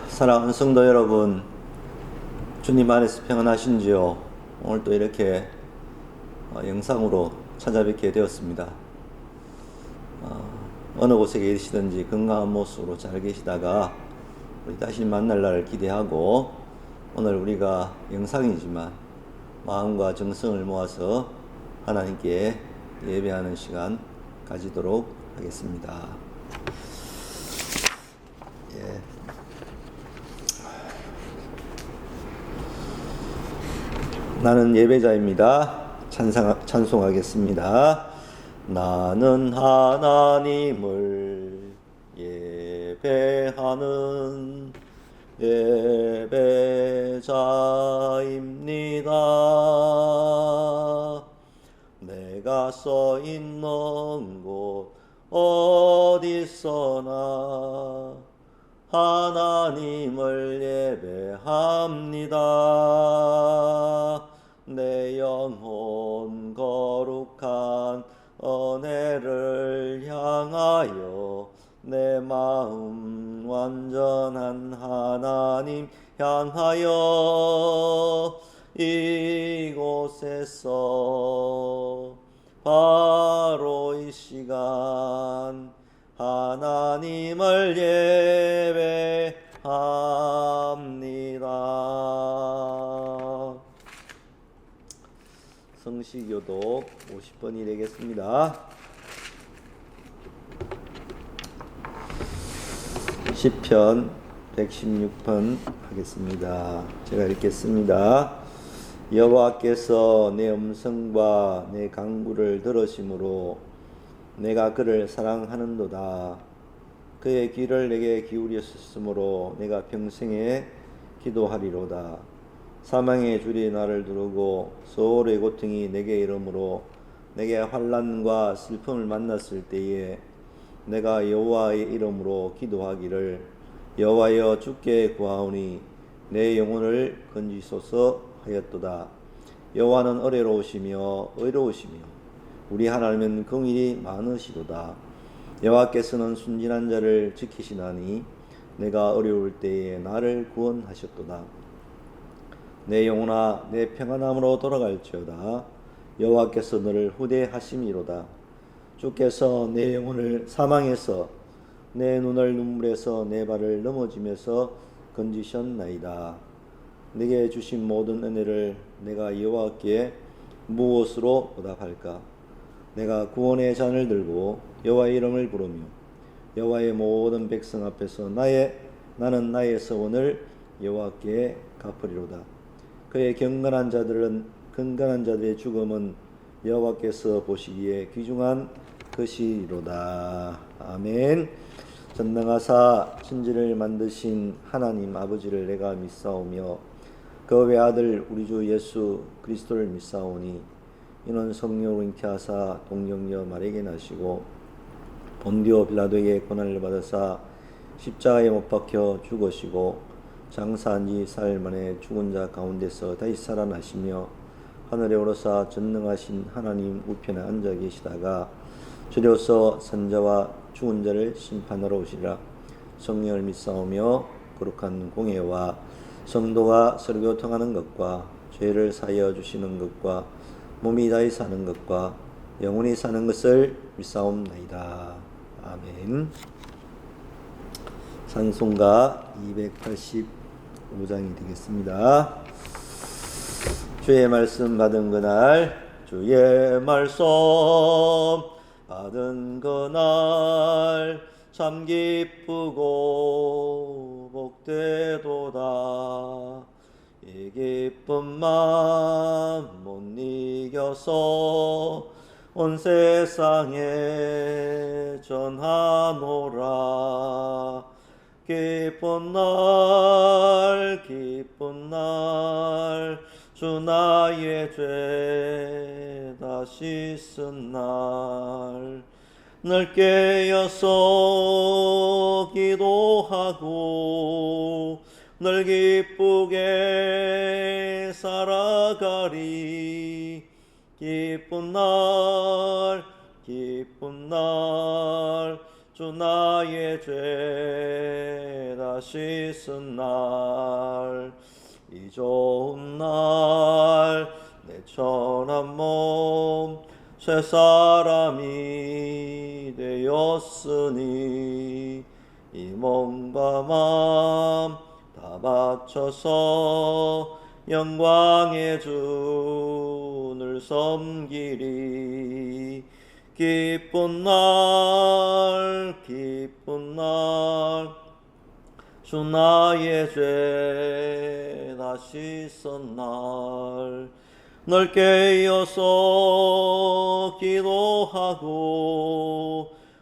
사랑하는 성도 여러분, 주님 안에서 평안하신지요? 오늘 또 이렇게 영상으로 찾아뵙게 되었습니다. 어느 곳에 계시든지 건강한 모습으로 잘 계시다가 우리 다시 만날 날을 기대하고, 오늘 우리가 영상이지만 마음과 정성을 모아서 하나님께 예배하는 시간 가지도록 하겠습니다. 나는 예배자입니다. 찬송하겠습니다. 나는 하나님을 예배하는 예배자입니다. 내가 서 있는 곳 어디서나 하나님을 예배합니다. 내 영혼 거룩한 은혜를 향하여, 내 마음 완전한 하나님 향하여, 이곳에서 바로 이 시간 하나님을 예배합니다. 성시교독 50번이 되겠습니다. 시편 116편 하겠습니다. 제가 읽겠습니다. 여호와께서 내 음성과 내 간구를 들으심으로 내가 그를 사랑하는도다. 그의 귀를 내게 기울였으므로 내가 평생에 기도하리로다. 사망의 줄이 나를 두르고 소울의 고통이 내게 이르므로 내게 환난과 슬픔을 만났을 때에 내가 여호와의 이름으로 기도하기를, 여호와여 주께 구하오니 내 영혼을 건지소서 하였도다. 여호와는 어레로우시며 의로우시며 우리 하나님은 긍휼이 많으시도다. 여호와께서는 순진한 자를 지키시나니 내가 어려울 때에 나를 구원하셨도다. 내 영혼아 내 평안함으로 돌아갈지어다. 여호와께서 너를 후대하심이로다. 주께서 내 영혼을 사망에서, 내 눈을 눈물에서, 내 발을 넘어짐에서 건지셨나이다. 내게 주신 모든 은혜를 내가 여호와께 무엇으로 보답할까? 내가 구원의 잔을 들고 여호와의 이름을 부르며 여호와의 모든 백성 앞에서 나는 나의 서원을 여호와께 갚으리로다. 그의 경건한 자들의 죽음은 여호와께서 보시기에 귀중한 것이로다. 아멘. 전능하사 천지를 만드신 하나님 아버지를 내가 믿사오며 그 외아들 우리 주 예수 그리스도를 믿사오니, 이는 성령으로 잉태하사 동정녀 마리아에게 나시고 본디오 빌라도에게 고난을 받으사 십자가에 못 박혀 죽으시고 장사한 지 사흘 만에 죽은 자 가운데서 다시 살아나시며 하늘에 오르사 전능하신 하나님 우편에 앉아 계시다가 주려서 선자와 죽은 자를 심판하러 오시리라. 성령을 믿사오며 거룩한 공예와 성도가 서로 교통하는 것과 죄를 사하여 주시는 것과 몸이 다시 사는 것과 영원히 사는 것을 믿사옵나이다. 아멘. 찬송가 285장이 되겠습니다. 주의 말씀 받은 그날, 주의 말씀 받은 그날 참 기쁘고 복되도다. 이 기쁜 마음 못 이겨서 온 세상에 전하노라. 기쁜 날 주 나의 죄 다 씻은 날, 늘 깨어서 기도하고 늘 기쁘게 살아가리. 기쁜 날 주 나의 죄 다 다시 쓴 날, 이 좋은 날 내 천한 몸 새 사람이 되었으니 이 몸과 마음 다 바쳐서 영광의 주를 섬기리. 기쁜 날 기쁜 날 주 나의 죄 다 씻은 날, 널 깨어서 기도하고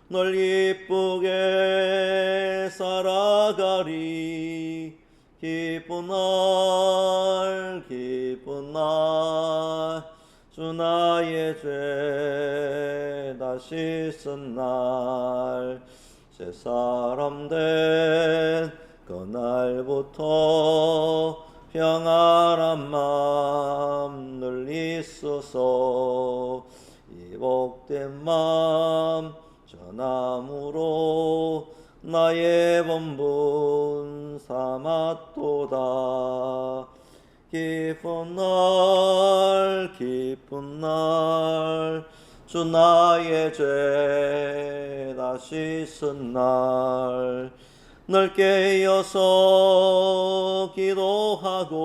널 기쁘게 살아가리. 기쁜 날 주 나의 죄 다 씻은 날, 새 사람 된 그날부터 평안한 마음 늘 있어서 이 복된 마음 전함으로 나의 본분 삼았도다. 기쁜 날 주 나의 죄 다 씻은 날, 널 깨어서 기도하고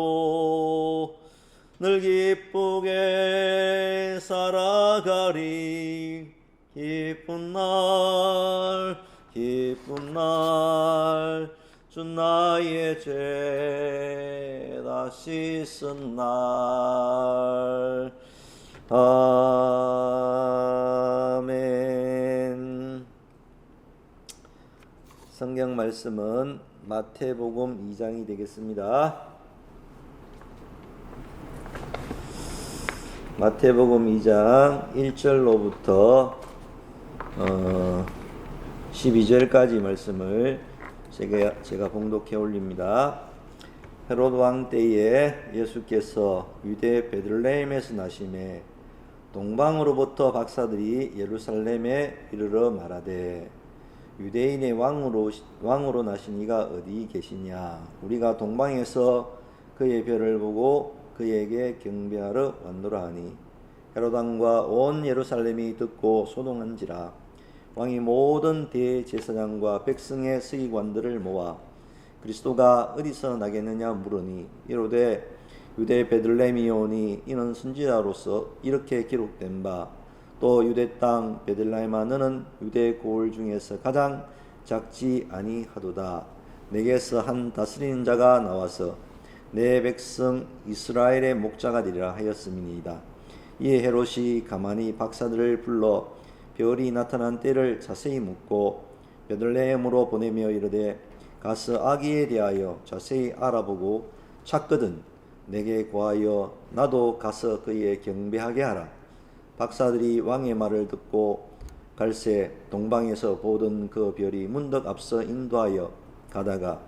늘 기쁘게 살아가리. 기쁜 날 주 나의 죄 다 씻은 날. 아멘. 성경 말씀은 마태복음 2장이 되겠습니다. 마태복음 2장 1절로부터 12절까지 말씀을 제가 봉독해 올립니다. 헤롯 왕 때에 예수께서 유대 베들레헴에서 나심에 동방으로부터 박사들이 예루살렘에 이르러 말하되, 유대인의 왕으로 나신 이가 어디 계시냐? 우리가 동방에서 그의 별을 보고 그에게 경배하러 왔노라 하니, 헤롯 왕과 온 예루살렘이 듣고 소동한지라. 왕이 모든 대제사장과 백성의 서기관들을 모아 그리스도가 어디서 나겠느냐 물으니, 이르되 유대 베들레헴이오니 이는 선지자로서 이렇게 기록된 바, 또 유대 땅 베들레헴아 너는 유대 고을 중에서 가장 작지 아니하도다. 내게서 한 다스리는 자가 나와서 내 백성 이스라엘의 목자가 되리라 하였음이니이다. 이에 헤롯이 가만히 박사들을 불러 별이 나타난 때를 자세히 묻고 베들레헴으로 보내며 이르되, 가서 아기에 대하여 자세히 알아보고 찾거든 내게 고하여 나도 가서 그의 경배하게 하라. 박사들이 왕의 말을 듣고 갈새 동방에서 보던 그 별이 문득 앞서 인도하여 가다가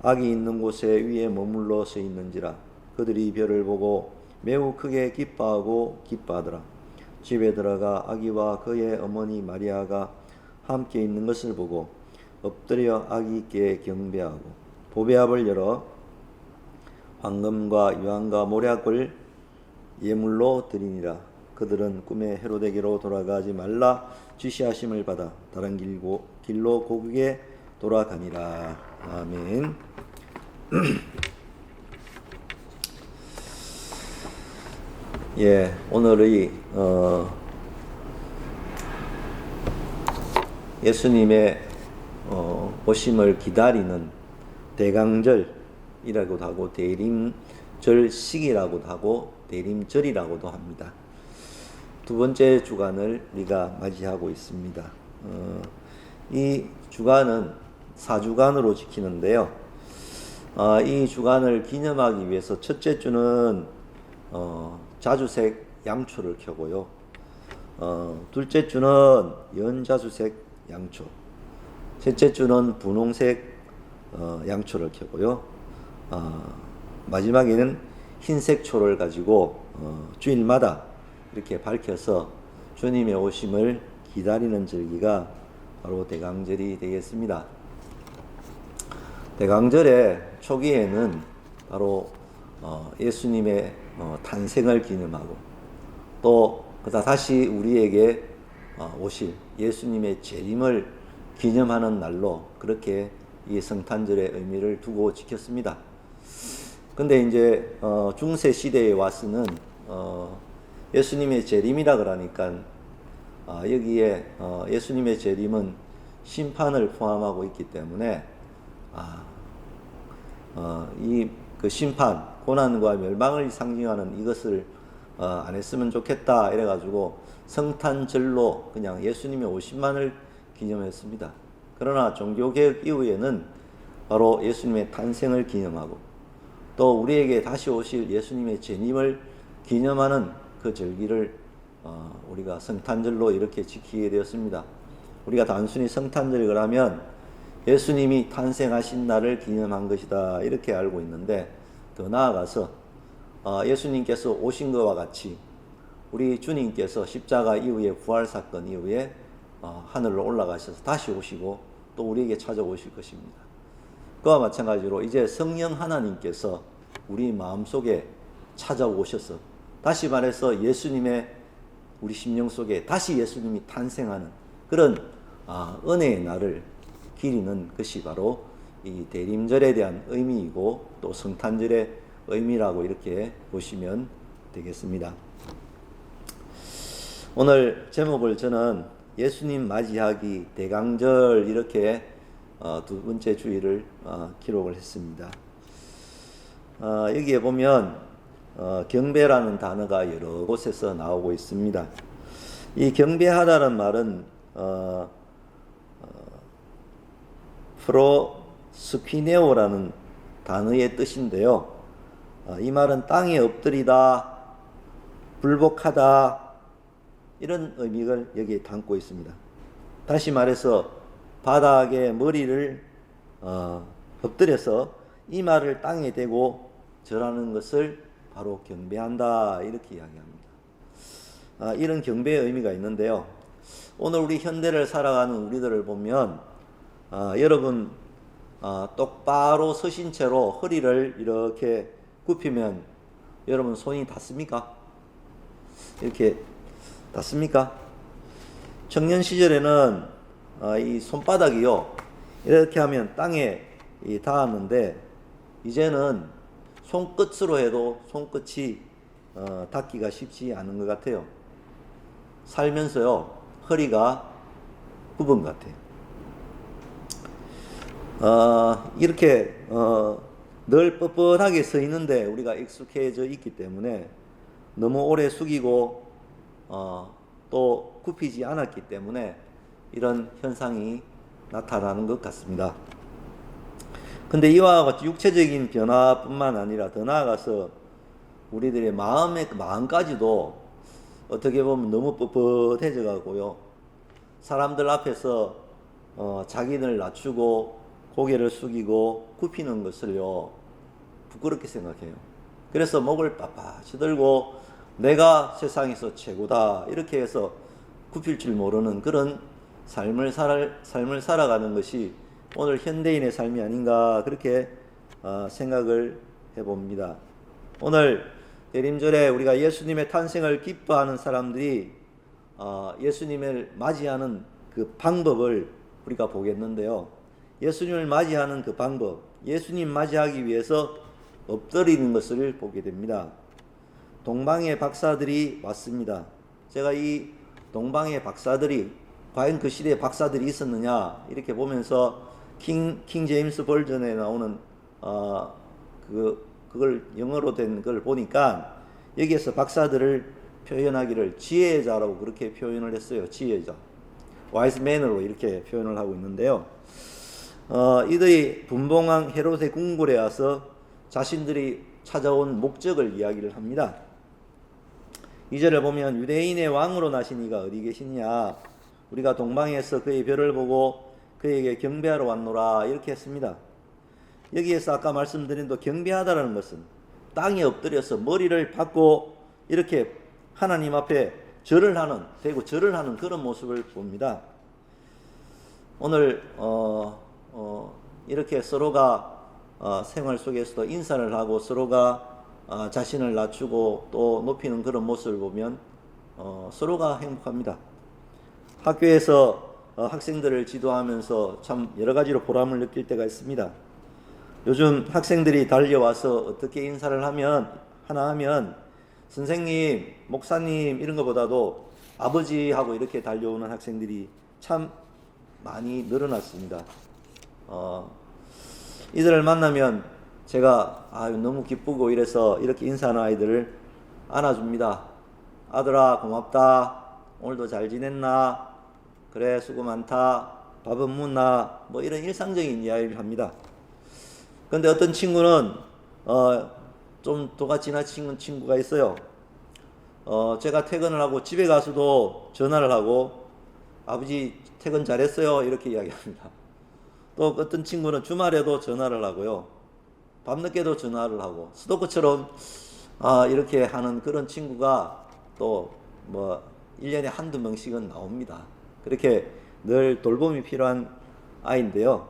아기 있는 곳에 위에 머물러 서 있는지라. 그들이 별을 보고 매우 크게 기뻐하더라. 집에 들어가 아기와 그의 어머니 마리아가 함께 있는 것을 보고 엎드려 아기께 경배하고 보배압을 열어 황금과 유황과 모략을 예물로 드리니라. 그들은 꿈에 헤롯에게로 돌아가지 말라 지시하심을 받아 다른 길로 고국에 돌아가니라. 아멘. 예, 오늘의 예수님의 오심을 기다리는 대강절이라고도 하고 대림절식이라고도 하고 대림절이라고도 합니다. 두 번째 주간을 우리가 맞이하고 있습니다. 이 주간은 사주간으로 지키는데요. 이 주간을 기념하기 위해서 첫째 주는 자주색 양초를 켜고요. 둘째 주는 연자주색 양초, 셋째 주는 분홍색 양초를 켜고요. 마지막에는 흰색 초를 가지고 주일마다 이렇게 밝혀서 주님의 오심을 기다리는 절기가 바로 대강절이 되겠습니다. 대강절의 초기에는 바로 예수님의 탄생을 기념하고 또 그다 다시 우리에게 오실 예수님의 재림을 기념하는 날로 그렇게 이 성탄절의 의미를 두고 지켰습니다. 근데 이제 중세 시대에 와서는 예수님의 재림이라 그러니까 여기에 예수님의 재림은 심판을 포함하고 있기 때문에 이 그 심판, 고난과 멸망을 상징하는 이것을 안 했으면 좋겠다 이래가지고 성탄절로 그냥 예수님의 오심만을 기념했습니다. 그러나 종교개혁 이후에는 바로 예수님의 탄생을 기념하고 또 우리에게 다시 오실 예수님의 재림을 기념하는 그 절기를 우리가 성탄절로 이렇게 지키게 되었습니다. 우리가 단순히 성탄절을 하면 예수님이 탄생하신 날을 기념한 것이다 이렇게 알고 있는데 더 나아가서 예수님께서 오신 것과 같이 우리 주님께서 십자가 이후에 부활사건 이후에 하늘로 올라가셔서 다시 오시고 또 우리에게 찾아오실 것입니다. 그와 마찬가지로 이제 성령 하나님께서 우리 마음속에 찾아오셔서 다시 말해서 예수님의 우리 심령 속에 다시 예수님이 탄생하는 그런 은혜의 날을 기리는 것이 바로 이 대림절에 대한 의미이고 또 성탄절의 의미라고 이렇게 보시면 되겠습니다. 오늘 제목을 저는 예수님 맞이하기 대강절 이렇게 두 번째 주일을 기록을 했습니다. 여기에 보면 경배라는 단어가 여러 곳에서 나오고 있습니다. 이 경배하다는 말은 프로스퀴네오라는 단어의 뜻인데요. 이 말은 땅에 엎드리다, 불복하다 이런 의미를 여기에 담고 있습니다. 다시 말해서 바닥에 머리를 엎드려서 이마를 땅에 대고 절하는 것을 바로 경배한다 이렇게 이야기합니다. 이런 경배의 의미가 있는데요. 오늘 우리 현대를 살아가는 우리들을 보면 여러분 똑바로 서신 채로 허리를 이렇게 굽히면 여러분 손이 닿습니까? 이렇게 닿습니까? 청년 시절에는 이 손바닥이요 이렇게 하면 땅에 닿았는데 이제는 손끝으로 해도 손끝이 닿기가 쉽지 않은 것 같아요. 살면서요 허리가 굽은 것 같아요. 이렇게 늘 뻣뻣하게 서 있는데 우리가 익숙해져 있기 때문에 너무 오래 숙이고 또 굽히지 않았기 때문에 이런 현상이 나타나는 것 같습니다. 근데 이와 같이 육체적인 변화뿐만 아니라 더 나아가서 우리들의 마음까지도 어떻게 보면 너무 뻣뻣해져 가고요. 사람들 앞에서 자기를 낮추고 고개를 숙이고 굽히는 것을요 부끄럽게 생각해요. 그래서 목을 빳빳이 들고 내가 세상에서 최고다 이렇게 해서 굽힐 줄 모르는 그런 삶을 살아가는 것이 오늘 현대인의 삶이 아닌가 그렇게 생각을 해봅니다. 오늘 대림절에 우리가 예수님의 탄생을 기뻐하는 사람들이 예수님을 맞이하는 그 방법을 우리가 보겠는데요. 예수님을 맞이하는 그 방법, 예수님 맞이하기 위해서 엎드리는 것을 보게 됩니다. 동방의 박사들이 왔습니다. 제가 이 동방의 박사들이 과연 그 시대에 박사들이 있었느냐 이렇게 보면서 킹 제임스 버전에 나오는 그걸 영어로 된 걸 보니까 여기에서 박사들을 표현하기를 지혜자라고 그렇게 표현을 했어요. 지혜자, wise man으로 이렇게 표현을 하고 있는데요. 이들이 분봉왕 헤롯의 궁궐에 와서 자신들이 찾아온 목적을 이야기를 합니다. 2절을 보면 유대인의 왕으로 나신 이가 어디 계시냐, 우리가 동방에서 그의 별을 보고 그에게 경배하러 왔노라 이렇게 했습니다. 여기에서 아까 말씀드린 또 경배하다라는 것은 땅에 엎드려서 머리를 박고 이렇게 하나님 앞에 절을 하는 그런 모습을 봅니다. 오늘 이렇게 서로가 생활 속에서도 인사를 하고 서로가 자신을 낮추고 또 높이는 그런 모습을 보면 서로가 행복합니다. 학교에서 학생들을 지도하면서 참 여러 가지로 보람을 느낄 때가 있습니다. 요즘 학생들이 달려와서 어떻게 인사를 하면 선생님, 목사님 이런 것보다도 아버지하고 이렇게 달려오는 학생들이 참 많이 늘어났습니다. 이들을 만나면 제가 너무 기쁘고 이래서 이렇게 인사하는 아이들을 안아줍니다. 아들아 고맙다. 오늘도 잘 지냈나? 그래 수고 많다. 밥은 묻나? 뭐 이런 일상적인 이야기를 합니다. 그런데 어떤 친구는 좀 도가 지나친 친구가 있어요. 제가 퇴근을 하고 집에 가서도 전화를 하고 아버지 퇴근 잘했어요 이렇게 이야기합니다. 또 어떤 친구는 주말에도 전화를 하고요. 밤늦게도 전화를 하고 스토커처럼 이렇게 하는 그런 친구가 또 뭐 1년에 한두 명씩은 나옵니다. 그렇게 늘 돌봄이 필요한 아이인데요.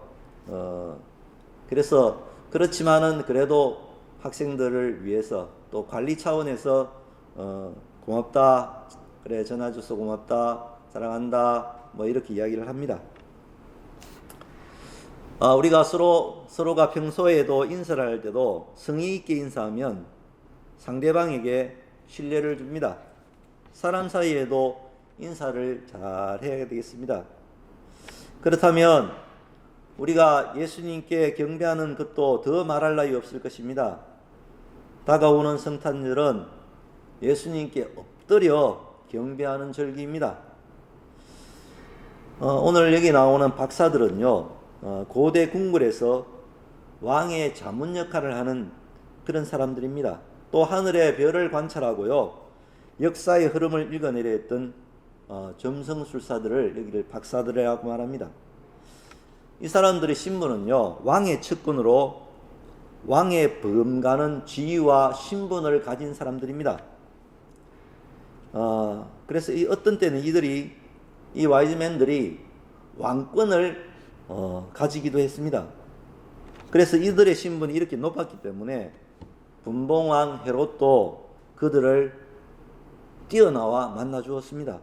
그래서 그렇지만은 그래도 학생들을 위해서 또 관리 차원에서 고맙다. 그래 전화 줘서 고맙다. 사랑한다. 뭐 이렇게 이야기를 합니다. 우리가 서로가 평소에도 인사를 할 때도 성의 있게 인사하면 상대방에게 신뢰를 줍니다. 사람 사이에도 인사를 잘 해야 되겠습니다. 그렇다면 우리가 예수님께 경배하는 것도 더 말할 나위 없을 것입니다. 다가오는 성탄절은 예수님께 엎드려 경배하는 절기입니다. 오늘 여기 나오는 박사들은요, 고대 궁궐에서 왕의 자문 역할을 하는 그런 사람들입니다. 또 하늘의 별을 관찰하고요, 역사의 흐름을 읽어내려 했던 점성술사들을 여기를 박사들이라고 말합니다. 이 사람들의 신분은요, 왕의 측근으로 왕의 범가는 지위와 신분을 가진 사람들입니다. 그래서 어떤 때는 이 와이즈맨들이 왕권을 가지기도 했습니다. 그래서 이들의 신분이 이렇게 높았기 때문에 분봉왕 헤롯도 그들을 뛰어나와 만나 주었습니다.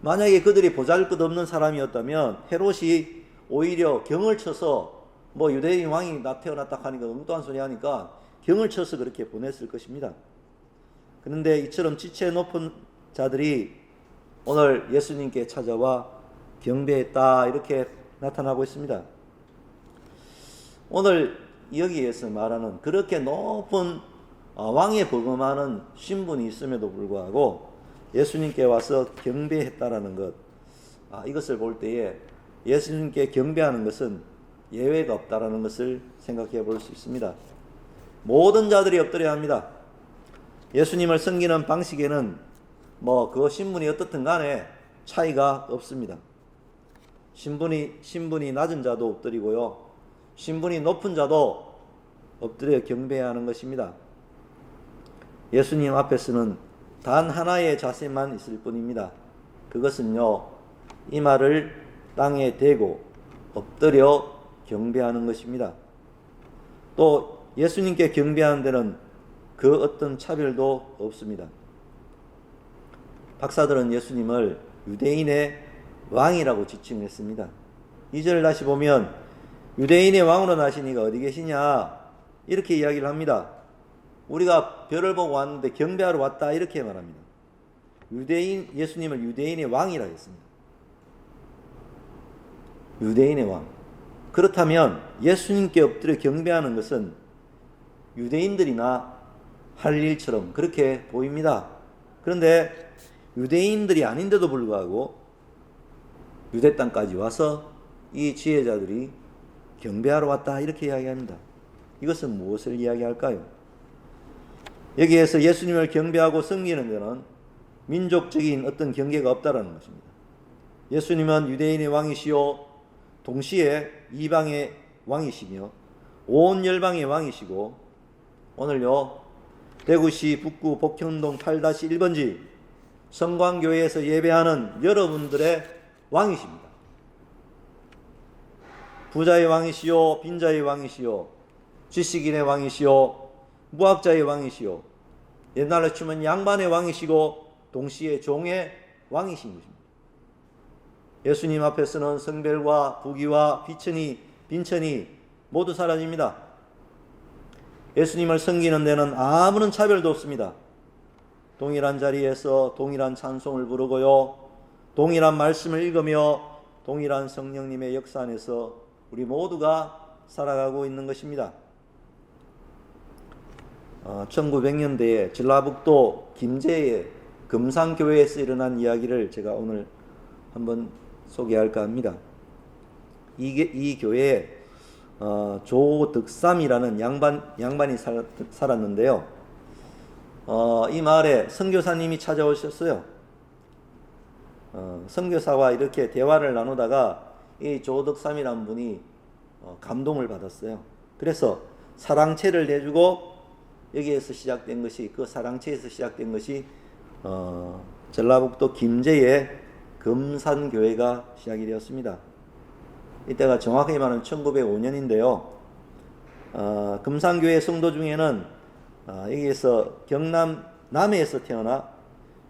만약에 그들이 보잘것없는 사람이었다면 헤롯이 오히려 경을 쳐서 뭐 유대인 왕이 태어났다 하니까 엉뚱한 소리 하니까 경을 쳐서 그렇게 보냈을 것입니다. 그런데 이처럼 지체 높은 자들이 오늘 예수님께 찾아와 경배했다 이렇게 나타나고 있습니다. 오늘 여기에서 말하는 그렇게 높은 왕에 버금하는 신분이 있음에도 불구하고 예수님께 와서 경배했다라는 것, 이것을 볼 때에 예수님께 경배하는 것은 예외가 없다라는 것을 생각해 볼 수 있습니다. 모든 자들이 엎드려야 합니다. 예수님을 섬기는 방식에는 그 신분이 어떻든 간에 차이가 없습니다. 신분이 낮은 자도 엎드리고요, 신분이 높은 자도 엎드려 경배해야 하는 것입니다. 예수님 앞에서는 단 하나의 자세만 있을 뿐입니다. 그것은요, 이마를 땅에 대고 엎드려 경배하는 것입니다. 또 예수님께 경배하는 데는 그 어떤 차별도 없습니다. 박사들은 예수님을 유대인의 왕이라고 지칭했습니다. 2절 다시 보면 유대인의 왕으로 나신 이가 어디 계시냐 이렇게 이야기를 합니다. 우리가 별을 보고 왔는데 경배하러 왔다 이렇게 말합니다. 예수님을 유대인의 왕이라 했습니다. 유대인의 왕. 그렇다면 예수님께 엎드려 경배하는 것은 유대인들이나 할 일처럼 그렇게 보입니다. 그런데 유대인들이 아닌데도 불구하고 유대 땅까지 와서 이 지혜자들이 경배하러 왔다 이렇게 이야기합니다. 이것은 무엇을 이야기할까요? 여기에서 예수님을 경배하고 섬기는 것은 민족적인 어떤 경계가 없다라는 것입니다. 예수님은 유대인의 왕이시요 동시에 이방의 왕이시며 온 열방의 왕이시고 오늘요 대구시 북구 복형동 8-1번지 성광교회에서 예배하는 여러분들의 왕이십니다. 부자의 왕이시요 빈자의 왕이시요 지식인의 왕이시요 무학자의 왕이시요 옛날로 치면 양반의 왕이시고 동시에 종의 왕이신 것입니다. 예수님 앞에서는 성별과 부귀와 빈천이 모두 사라집니다. 예수님을 섬기는 데는 아무런 차별도 없습니다. 동일한 자리에서 동일한 찬송을 부르고요, 동일한 말씀을 읽으며 동일한 성령님의 역사 안에서 우리 모두가 살아가고 있는 것입니다. 1900년대에 전라북도 김제의 금산교회에서 일어난 이야기를 제가 오늘 한번 소개할까 합니다. 이 교회에 조덕삼이라는 양반이 살았는데요. 이 마을에 선교사님이 찾아오셨어요. 선교사와 이렇게 대화를 나누다가 이 조덕삼이라는 분이 감동을 받았어요. 그래서 사랑채를 내주고 여기에서 시작된 것이, 그 사랑채에서 시작된 것이 전라북도 김제의 금산교회가 시작이 되었습니다. 이때가 정확하게 말하면 1905년인데요. 금산교회 성도 중에는 여기에서 경남 남해에서 태어나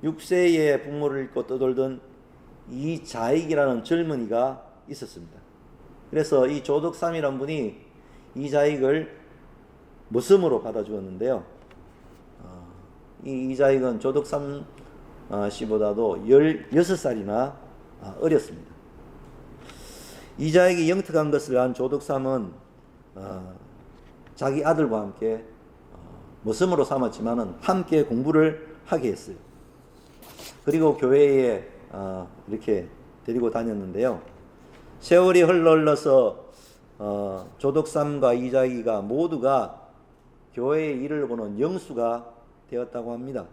6세의 부모를 잊고 떠돌던 이자익이라는 젊은이가 있었습니다. 그래서 이 조덕삼이라는 분이 이자익을 모섬으로 받아주었는데요. 이 이자익은 조덕삼 씨보다도 16살이나 어렸습니다. 이자익이 영특한 것을 안 조덕삼은 자기 아들과 함께 모섬으로 삼았지만은 함께 공부를 하게 했어요. 그리고 교회에 이렇게 데리고 다녔는데요. 세월이 흘러서 조덕삼과 이자익이가 모두가 교회의 일을 보는 영수가 되었다고 합니다.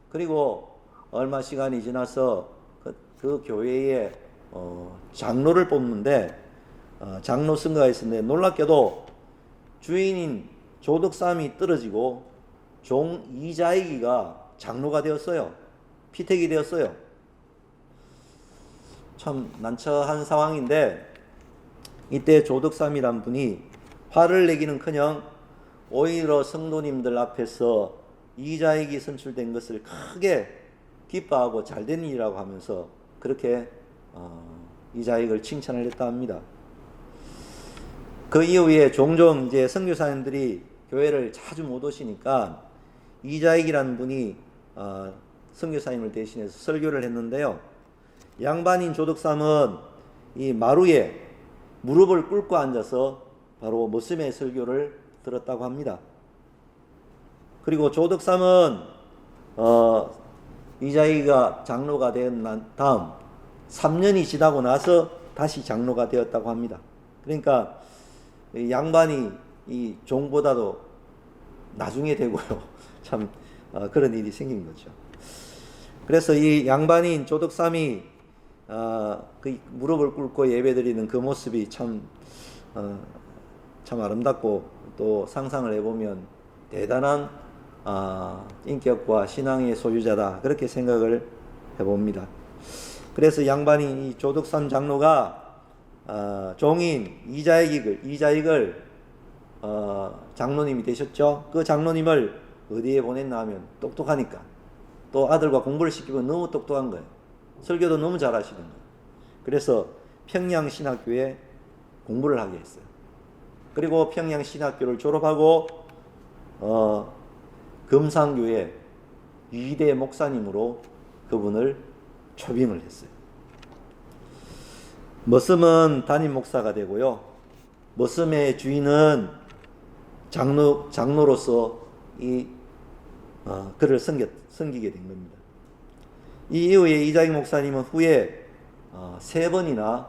그리고 얼마 시간이 지나서 그 교회에 장로를 뽑는데 장로 선거가 있었는데 놀랍게도 주인인 조덕삼이 떨어지고 종 이자익이가 장로가 되었어요. 피택이 되었어요. 참 난처한 상황인데 이때 조덕삼이란 분이 화를 내기는커녕 오히려 성도님들 앞에서 이자익이 선출된 것을 크게 기뻐하고 잘된 일이라고 하면서 그렇게 이자익을 칭찬을 했다 합니다. 그 이후에 종종 이제 선교사님들이 교회를 자주 못 오시니까 이자익이라는 분이 선교사님을 대신해서 설교를 했는데요. 양반인 조덕삼은 이 마루에 무릎을 꿇고 앉아서 바로 모섬의 설교를 들었다고 합니다. 그리고 조덕삼은 이자익이가 장로가 된 다음 3년이 지나고 나서 다시 장로가 되었다고 합니다. 그러니까 양반이 이 종보다도 나중에 되고요. 참 그런 일이 생긴 거죠. 그래서 이 양반인 조덕삼이 그 무릎을 꿇고 예배드리는 그 모습이 참 아름답고 또 상상을 해보면 대단한 인격과 신앙의 소유자다, 그렇게 생각을 해봅니다. 그래서 양반인 이 조덕삼 장로가 종인 이자익을 장로님이 되셨죠. 그 장로님을 어디에 보냈나 하면 똑똑하니까, 또 아들과 공부를 시키면 너무 똑똑한 거예요. 설교도 너무 잘하시는 거예요. 그래서 평양신학교에 공부를 하게 했어요. 그리고 평양신학교를 졸업하고 금산교회 위대 목사님으로 그분을 초빙을 했어요. 머슴은 담임 목사가 되고요. 머슴의 주인은 장로로서 그를 섬기게 된 겁니다. 이 이후에 이자익 목사님은 후에 3번이나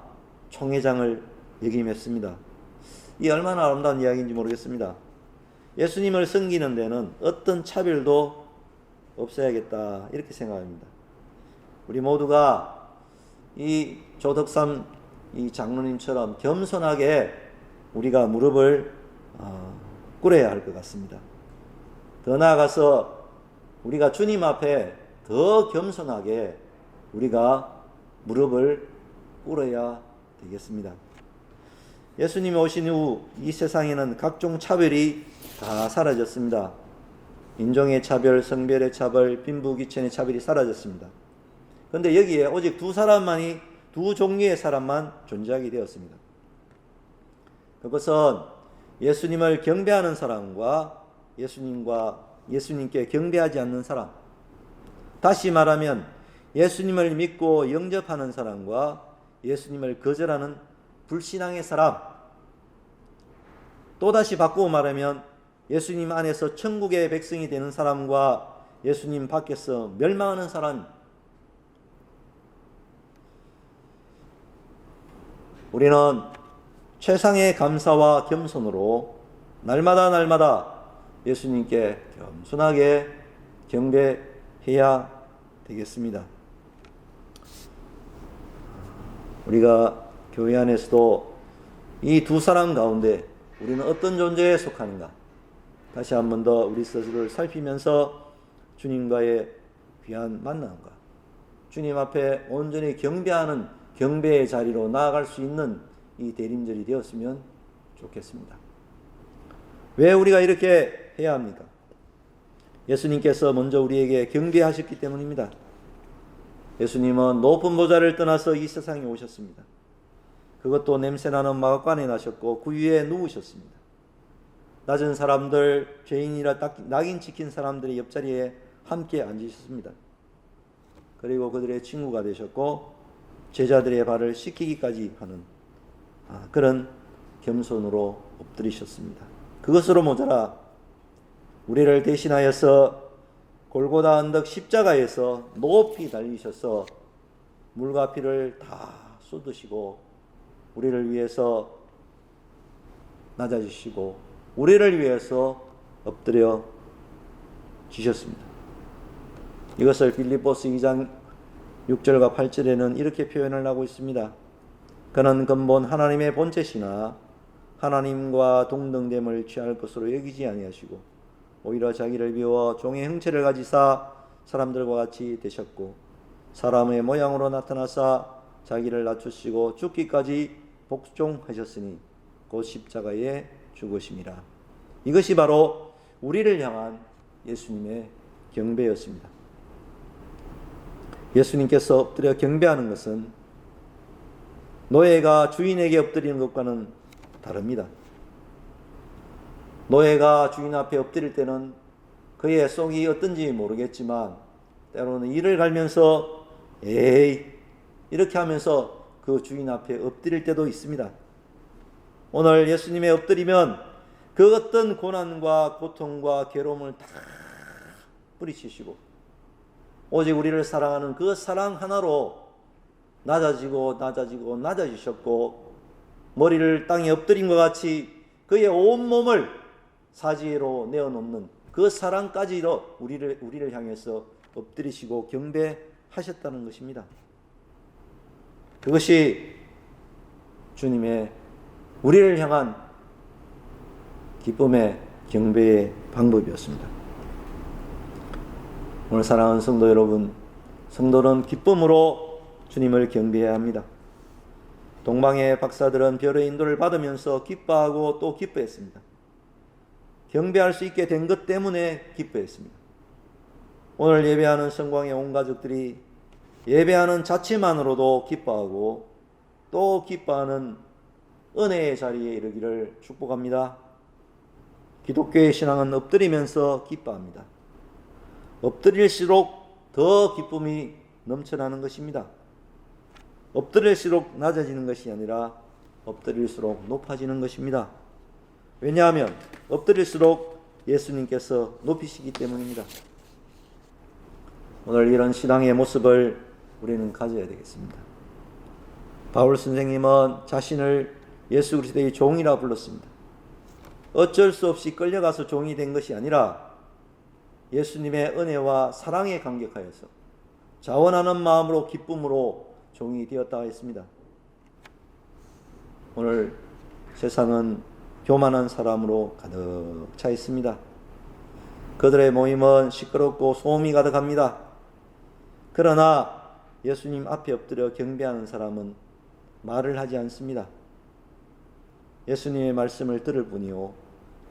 총회장을 역임했습니다. 이 얼마나 아름다운 이야기인지 모르겠습니다. 예수님을 섬기는 데는 어떤 차별도 없어야겠다, 이렇게 생각합니다. 우리 모두가 이 조덕삼 이 장로님처럼 겸손하게 우리가 무릎을 꿇어야 할 것 같습니다. 더 나아가서 우리가 주님 앞에 더 겸손하게 우리가 무릎을 꿇어야 되겠습니다. 예수님이 오신 후 이 세상에는 각종 차별이 다 사라졌습니다. 인종의 차별, 성별의 차별, 빈부귀천의 차별이 사라졌습니다. 그런데 여기에 오직 두 종류의 사람만 존재하게 되었습니다. 그것은 예수님을 경배하는 사람과 예수님께 경배하지 않는 사람. 다시 말하면 예수님을 믿고 영접하는 사람과 예수님을 거절하는 불신앙의 사람. 또다시 바꾸어 말하면 예수님 안에서 천국의 백성이 되는 사람과 예수님 밖에서 멸망하는 사람. 우리는 최상의 감사와 겸손으로 날마다 예수님께 겸손하게 경배해야 되겠습니다. 우리가 교회 안에서도 이 두 사람 가운데 우리는 어떤 존재에 속하는가? 다시 한 번 더 우리 스스로를 살피면서 주님과의 귀한 만남과 주님 앞에 온전히 경배하는 경배의 자리로 나아갈 수 있는 이 대림절이 되었으면 좋겠습니다. 왜 우리가 이렇게 해야 합니까? 예수님께서 먼저 우리에게 경배하셨기 때문입니다. 예수님은 높은 보좌를 떠나서 이 세상에 오셨습니다. 그것도 냄새나는 마각관에 나셨고 그 위에 누우셨습니다. 낮은 사람들, 죄인이라 낙인 찍힌 사람들의 옆자리에 함께 앉으셨습니다. 그리고 그들의 친구가 되셨고 제자들의 발을 씻기기까지 하는 그런 겸손으로 엎드리셨습니다. 그것으로 모자라 우리를 대신하여서 골고다 언덕 십자가에서 높이 달리셔서 물과 피를 다 쏟으시고 우리를 위해서 낮아지시고 우리를 위해서 엎드려 주셨습니다. 이것을 빌립보서 2장 6절과 8절에는 이렇게 표현을 하고 있습니다. 그는 근본 하나님의 본체시나 하나님과 동등됨을 취할 것으로 여기지 아니하시고 오히려 자기를 비워 종의 형체를 가지사 사람들과 같이 되셨고 사람의 모양으로 나타나사 자기를 낮추시고 죽기까지 복종하셨으니 곧 십자가에 죽으심이라. 이것이 바로 우리를 향한 예수님의 경배였습니다. 예수님께서 엎드려 경배하는 것은 노예가 주인에게 엎드리는 것과는 다릅니다. 노예가 주인 앞에 엎드릴 때는 그의 속이 어떤지 모르겠지만 때로는 이를 갈면서 에이 이렇게 하면서 그 주인 앞에 엎드릴 때도 있습니다. 오늘 예수님의 엎드리면 그 어떤 고난과 고통과 괴로움을 다 뿌리치시고 오직 우리를 사랑하는 그 사랑 하나로 낮아지셨고 머리를 땅에 엎드린 것 같이 그의 온몸을 사지로 내어놓는 그 사랑까지도 우리를 향해서 엎드리시고 경배하셨다는 것입니다. 그것이 주님의 우리를 향한 기쁨의 경배의 방법이었습니다. 오늘 사랑하는 성도 여러분, 성도는 기쁨으로 주님을 경배해야 합니다. 동방의 박사들은 별의 인도를 받으면서 기뻐하고 또 기뻐했습니다. 경배할 수 있게 된 것 때문에 기뻐했습니다. 오늘 예배하는 성광의 온 가족들이 예배하는 자체만으로도 기뻐하고 또 기뻐하는 은혜의 자리에 이르기를 축복합니다. 기독교의 신앙은 엎드리면서 기뻐합니다. 엎드릴수록 더 기쁨이 넘쳐나는 것입니다. 엎드릴수록 낮아지는 것이 아니라 엎드릴수록 높아지는 것입니다. 왜냐하면 엎드릴수록 예수님께서 높이시기 때문입니다. 오늘 이런 신앙의 모습을 우리는 가져야 되겠습니다. 바울 선생님은 자신을 예수 그리스도의 종이라 불렀습니다. 어쩔 수 없이 끌려가서 종이 된 것이 아니라 예수님의 은혜와 사랑에 감격하여서 자원하는 마음으로 기쁨으로 종이 되었다 했습니다. 오늘 세상은 교만한 사람으로 가득 차 있습니다. 그들의 모임은 시끄럽고 소음이 가득합니다. 그러나 예수님 앞에 엎드려 경배하는 사람은 말을 하지 않습니다. 예수님의 말씀을 들을 뿐이요,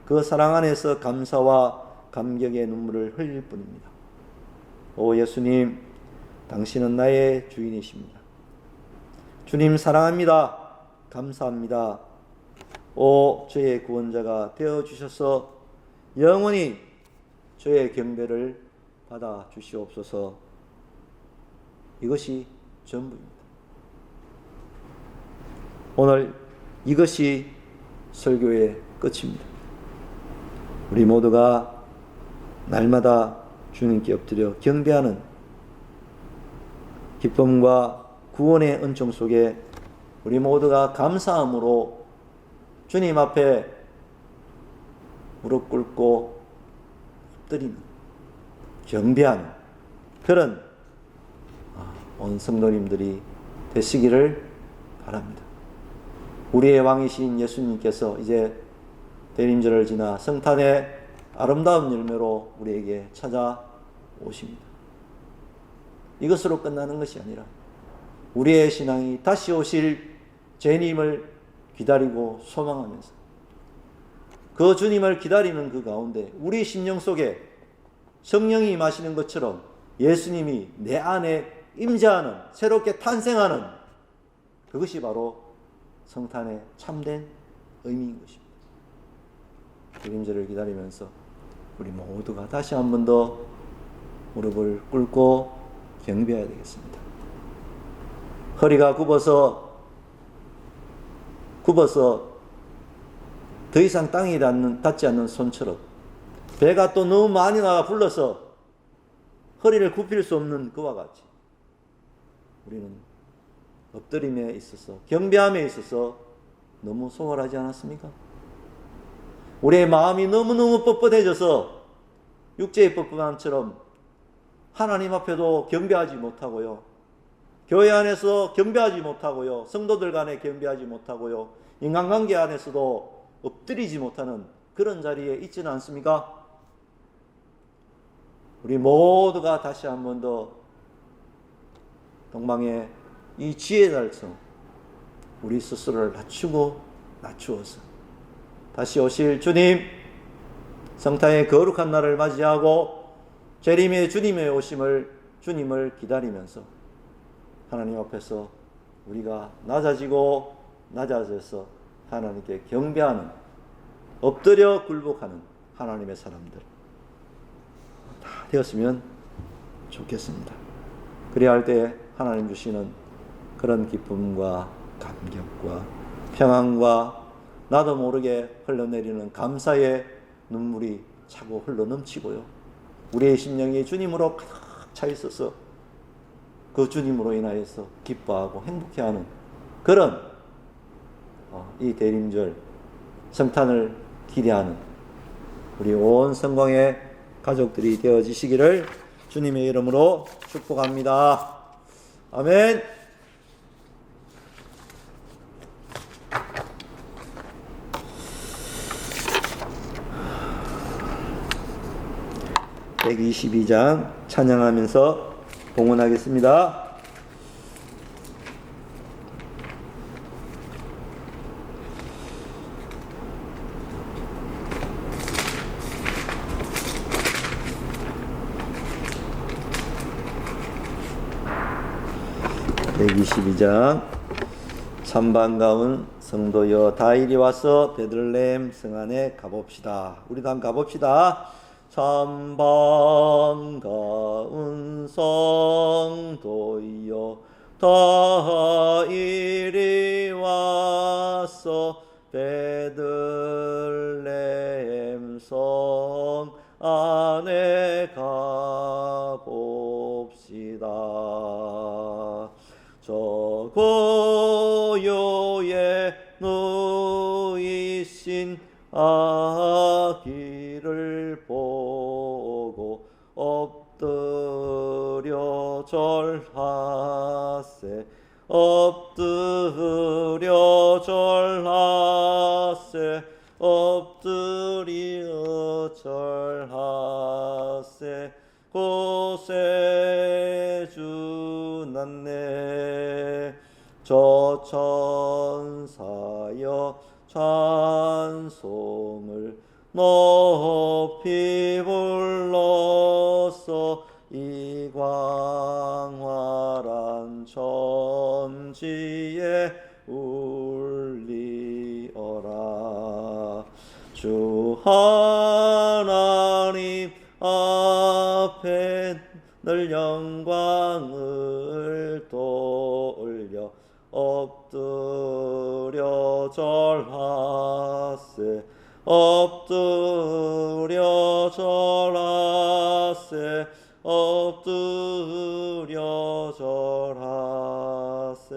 그 사랑 안에서 감사와 감격의 눈물을 흘릴 뿐입니다. 오 예수님, 당신은 나의 주인이십니다. 주님 사랑합니다. 감사합니다. 오 저의 구원자가 되어주셔서 영원히 저의 경배를 받아 주시옵소서. 이것이 전부입니다. 오늘 이것이 설교의 끝입니다. 우리 모두가 날마다 주님께 엎드려 경배하는 기쁨과 구원의 은총 속에 우리 모두가 감사함으로 주님 앞에 무릎 꿇고 엎드리는, 경배하는 그런 온 성도님들이 되시기를 바랍니다. 우리의 왕이신 예수님께서 이제 대림절을 지나 성탄의 아름다운 열매로 우리에게 찾아오십니다. 이것으로 끝나는 것이 아니라 우리의 신앙이 다시 오실 주님을 기다리고 소망하면서 그 주님을 기다리는 그 가운데 우리 심령 속에 성령이 임하시는 것처럼 예수님이 내 안에 임재하는, 새롭게 탄생하는, 그것이 바로 성탄의 참된 의미인 것입니다. 대림절을 기다리면서 우리 모두가 다시 한 번 더 무릎을 꿇고 경배해야 되겠습니다. 허리가 굽어서 더 이상 땅이 닿지 않는 손처럼, 배가 또 너무 많이 나가 불러서 허리를 굽힐 수 없는 그와 같이 우리는 엎드림에 있어서, 경배함에 있어서 너무 소홀하지 않았습니까? 우리의 마음이 너무너무 뻣뻣해져서 육체의 뻣뻣함처럼 하나님 앞에도 경배하지 못하고요, 교회 안에서 경배하지 못하고요, 성도들 간에 경배하지 못하고요, 인간관계 안에서도 엎드리지 못하는 그런 자리에 있지는 않습니까? 우리 모두가 다시 한 번 더 동방의 이 지혜의 달성, 우리 스스로를 낮추어서 다시 오실 주님, 성탄의 거룩한 날을 맞이하고 재림의 주님의 오심을, 주님을 기다리면서 하나님 앞에서 우리가 낮아져서 하나님께 경배하는, 엎드려 굴복하는 하나님의 사람들 다 되었으면 좋겠습니다. 그래야 할 때 하나님 주시는 그런 기쁨과 감격과 평안과 나도 모르게 흘러내리는 감사의 눈물이 차고 흘러넘치고요, 우리의 심령이 주님으로 가득 차 있어서 그 주님으로 인하여서 기뻐하고 행복해하는 그런 이 대림절 성탄을 기대하는 우리 온 성광의 가족들이 되어지시기를 주님의 이름으로 축복합니다. 아멘. (122장) 찬양하면서 봉헌하겠습니다. (122장) 참 반가운 성도여 다 이리 와서 베들레헴 성 안에 가봅시다. 우리도 한번 가봅시다. 참 반가운 성도여 다 이리 와서 베들레헴 성 안에 가봅시다. 저 고요에 누이신 아기를 보고 엎드려 절하세, 엎드려 절하세, 엎드려 절하세. 구세주 났네. 저 천사여 찬송을 높이 불러서 이 광활한 천지에 울리어라. 주 하나님 앞에 늘 영광을 돌려 엎드려 절하세. 엎드려 절하세. 엎드려 절하세.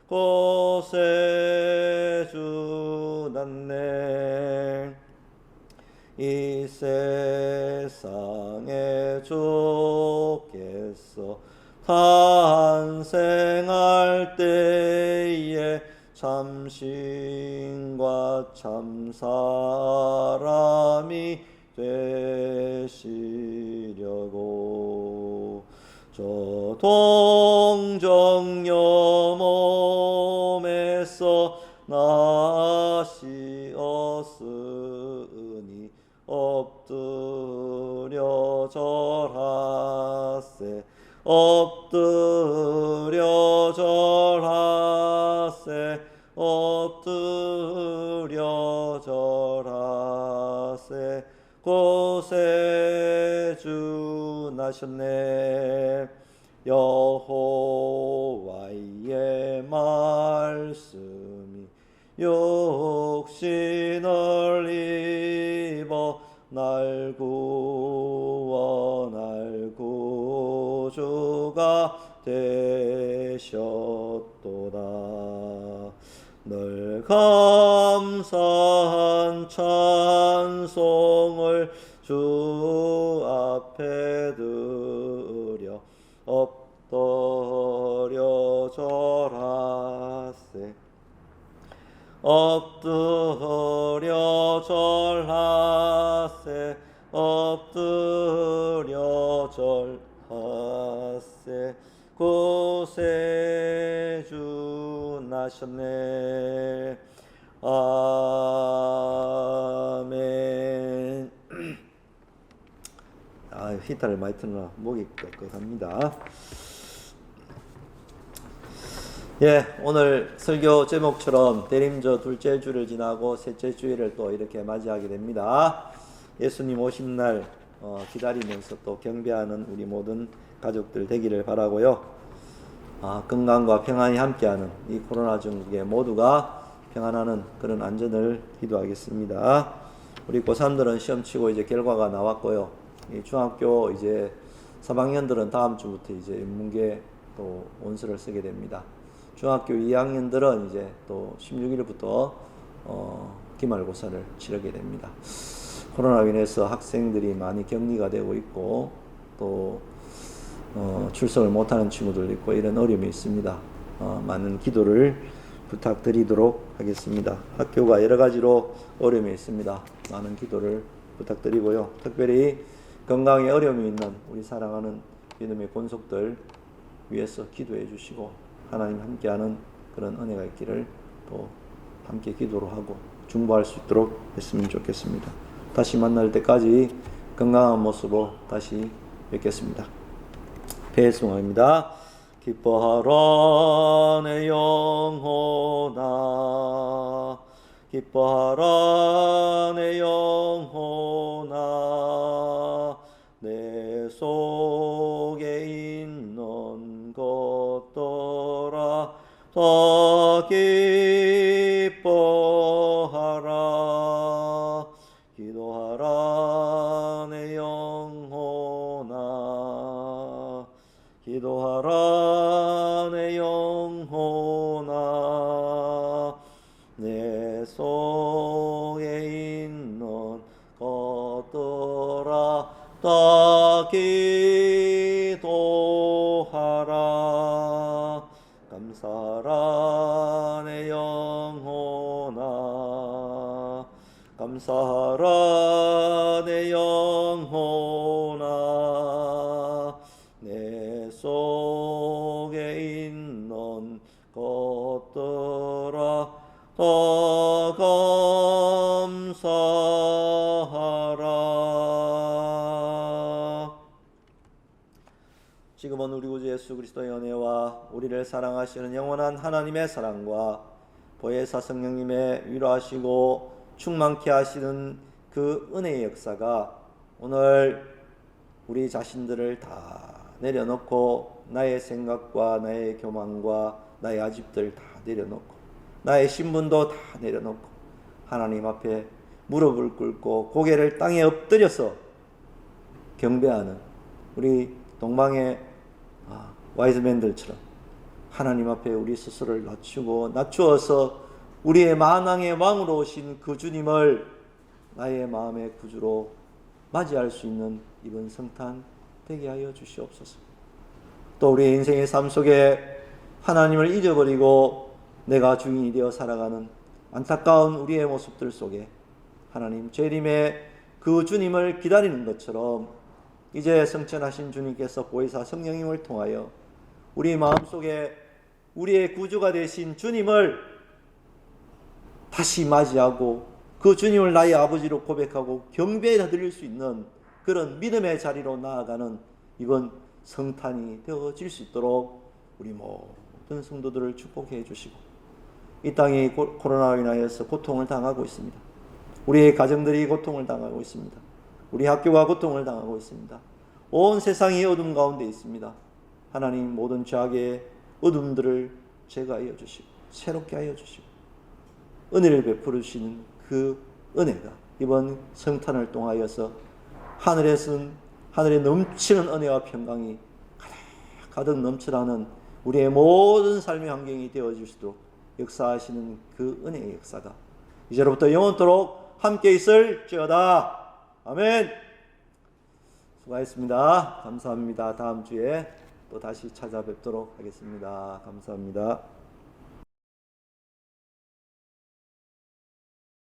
구세주 났네. 이 세상에 주께서 탄생할 때에 참신과 참사람이 되시려고 저 동정녀 몸에서 나시었으니 엎드려 절하세. 엎드려 절하세. 엎드려 절하세. 구세주 나셨네. 여호와의 말씀이 육신을 입어 날 구주가 되셨도다. 늘 감사한 찬송을 주 앞에 드려 엎드려 절하세. 엎드려 절하세. 엎드려 절하세. 구세주 나셨네. 아멘. 히타를 많이 틀어놔 목이 끄끄합니다. 예, 오늘 설교 제목처럼 대림절 둘째 주를 지나고 셋째 주일을 또 이렇게 맞이하게 됩니다. 예수님 오신 날 기다리면서 또 경배하는 우리 모든 가족들 되기를 바라고요. 건강과 평안이 함께하는 이 코로나 중국에 모두가 평안하는 그런 안전을 기도하겠습니다. 우리 고3들은 시험 치고 이제 결과가 나왔고요. 이 중학교 이제 3학년들은 다음 주부터 이제 인문계 또 원서를 쓰게 됩니다. 중학교 2학년들은 이제 또 16일부터 기말고사를 치르게 됩니다. 코로나로 인해서 학생들이 많이 격리가 되고 있고 또 출석을 못하는 친구들도 있고 이런 어려움이 있습니다. 많은 기도를 부탁드리도록 하겠습니다. 학교가 여러 가지로 어려움이 있습니다. 많은 기도를 부탁드리고요. 특별히 건강에 어려움이 있는 우리 사랑하는 믿음의 권속들 위해서 기도해 주시고 하나님 함께하는 그런 은혜가 있기를 또 함께 기도로 하고 중보할 수 있도록 했으면 좋겠습니다. 다시 만날 때까지 건강한 모습으로 다시 뵙겠습니다. 배송입니다. 기뻐하라 내 영혼아, 기뻐하라 내 영혼아, 내 속에 있는 것들아 다 기뻐하라. 기도하라 내 영혼아, 기도하라 내 영혼아, 내 속에 있는 것들아 다 기도하라. 감사하라 내 영혼아, 감사하라 내 영혼아, 내 속에 있는 것들아 더 감사하라. 지금은 우리 구주 예수 그리스도의 은혜와 우리를 사랑하시는 영원한 하나님의 사랑과 보혜사 성령님의 위로하시고 충만케 하시는 그 은혜의 역사가 오늘 우리 자신들을 다 내려놓고 나의 생각과 나의 교만과 나의 아집들 다 내려놓고 나의 신분도 다 내려놓고 하나님 앞에 무릎을 꿇고 고개를 땅에 엎드려서 경배하는 우리 동방의 와이즈맨들처럼 하나님 앞에 우리 스스로를 낮추어서 우리의 만왕의 왕으로 오신 그 주님을 나의 마음의 구주로 맞이할 수 있는 이번 성탄 되게 하여 주시옵소서. 또 우리 인생의 삶 속에 하나님을 잊어버리고 내가 주인이 되어 살아가는 안타까운 우리의 모습들 속에 하나님 재림의 그 주님을 기다리는 것처럼 이제 성천하신 주님께서 보혜사 성령님을 통하여 우리 마음속에 우리의 구주가 되신 주님을 다시 맞이하고 그 주님을 나의 아버지로 고백하고 경배에 드릴 수 있는 그런 믿음의 자리로 나아가는 이번 성탄이 되어질 수 있도록 우리 모든 성도들을 축복해 주시고, 이 땅이 코로나로 인하여서 고통을 당하고 있습니다. 우리의 가정들이 고통을 당하고 있습니다. 우리 학교가 고통을 당하고 있습니다. 온 세상이 어둠 가운데 있습니다. 하나님 모든 죄악의 어둠들을 제거하여 주시고 새롭게 하여 주시고 은혜를 베풀으시는 그 은혜가 이번 성탄을 통하여서 하늘에 넘치는 은혜와 평강이 가득 넘쳐나는 우리의 모든 삶의 환경이 되어질 수 있도록 역사하시는 그 은혜의 역사가 이제로부터 영원토록 함께 있을지어다. 아멘. 수고하셨습니다. 감사합니다. 다음 주에 또 다시 찾아뵙도록 하겠습니다. 감사합니다.